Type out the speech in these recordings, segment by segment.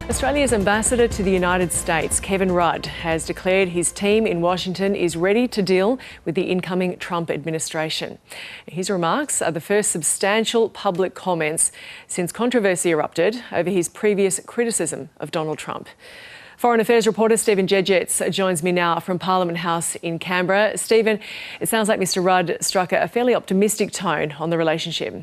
Australia's ambassador to the United States, Kevin Rudd, has declared his team in Washington is ready to deal with the incoming Trump administration. His remarks are the first substantial public comments since controversy erupted over his previous criticism of Donald Trump. Foreign Affairs reporter Stephen Jedgetts joins me now from Parliament House in Canberra. Stephen, it sounds like Mr Rudd struck a fairly optimistic tone on the relationship.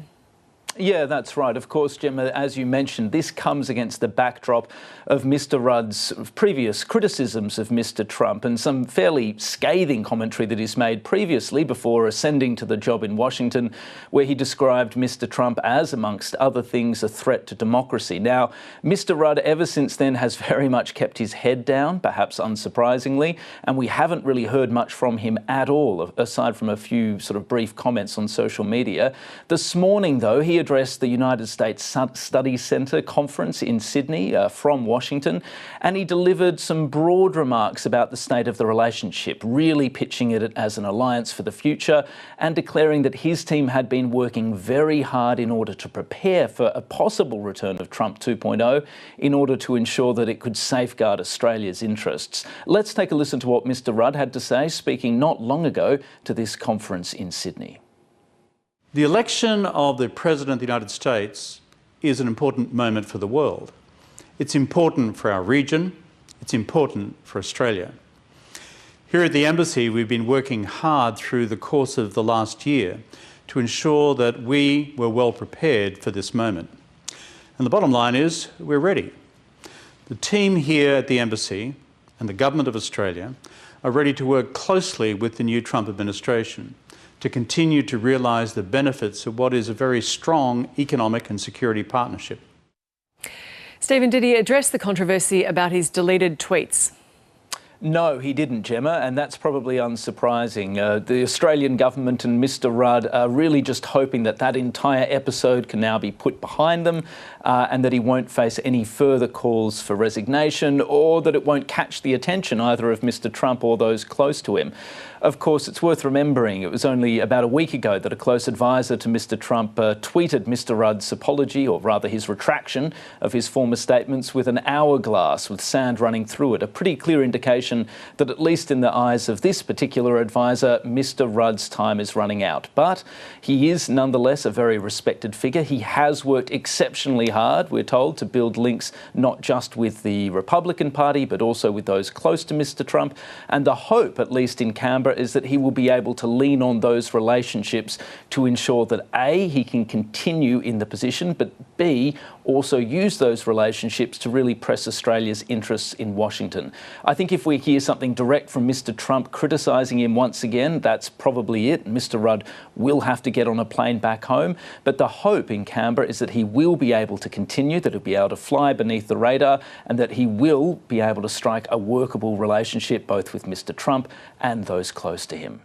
Yeah, that's right. Of course, Gemma, as you mentioned, this comes against the backdrop of Mr Rudd's previous criticisms of Mr Trump and some fairly scathing commentary that he's made previously before ascending to the job in Washington, where he described Mr Trump as, amongst other things, a threat to democracy. Now, Mr Rudd ever since then has very much kept his head down, perhaps unsurprisingly, and we haven't really heard much from him at all, aside from a few sort of brief comments on social media. This morning, though, he addressed the United States Study Centre conference in Sydney from Washington, and he delivered some broad remarks about the state of the relationship, really pitching it as an alliance for the future and declaring that his team had been working very hard in order to prepare for a possible return of Trump 2.0 in order to ensure that it could safeguard Australia's interests. Let's take a listen to what Mr Rudd had to say, speaking not long ago to this conference in Sydney. The election of the President of the United States is an important moment for the world. It's important for our region. It's important for Australia. Here at the Embassy, we've been working hard through the course of the last year to ensure that we were well prepared for this moment. And the bottom line is, we're ready. The team here at the Embassy and the Government of Australia are ready to work closely with the new Trump administration to continue to realise the benefits of what is a very strong economic and security partnership. Stephen, did he address the controversy about his deleted tweets? No, he didn't, Gemma, and that's probably unsurprising. The Australian government and Mr Rudd are really just hoping that that entire episode can now be put behind them and that he won't face any further calls for resignation or that it won't catch the attention either of Mr Trump or those close to him. Of course, it's worth remembering it was only about a week ago that a close advisor to Mr Trump tweeted Mr Rudd's apology, or rather his retraction of his former statements, with an hourglass with sand running through it, a pretty clear indication that at least in the eyes of this particular advisor, Mr Rudd's time is running out. But he is nonetheless a very respected figure. He has worked exceptionally hard, we're told, to build links not just with the Republican Party but also with those close to Mr Trump. And the hope, at least in Canberra, is that he will be able to lean on those relationships to ensure that A, he can continue in the position, but B, also use those relationships to really press Australia's interests in Washington. I think if we hear something direct from Mr Trump criticising him once again, that's probably it. Mr Rudd will have to get on a plane back home. But the hope in Canberra is that he will be able to continue, that he'll be able to fly beneath the radar, and that he will be able to strike a workable relationship both with Mr Trump and those close to him.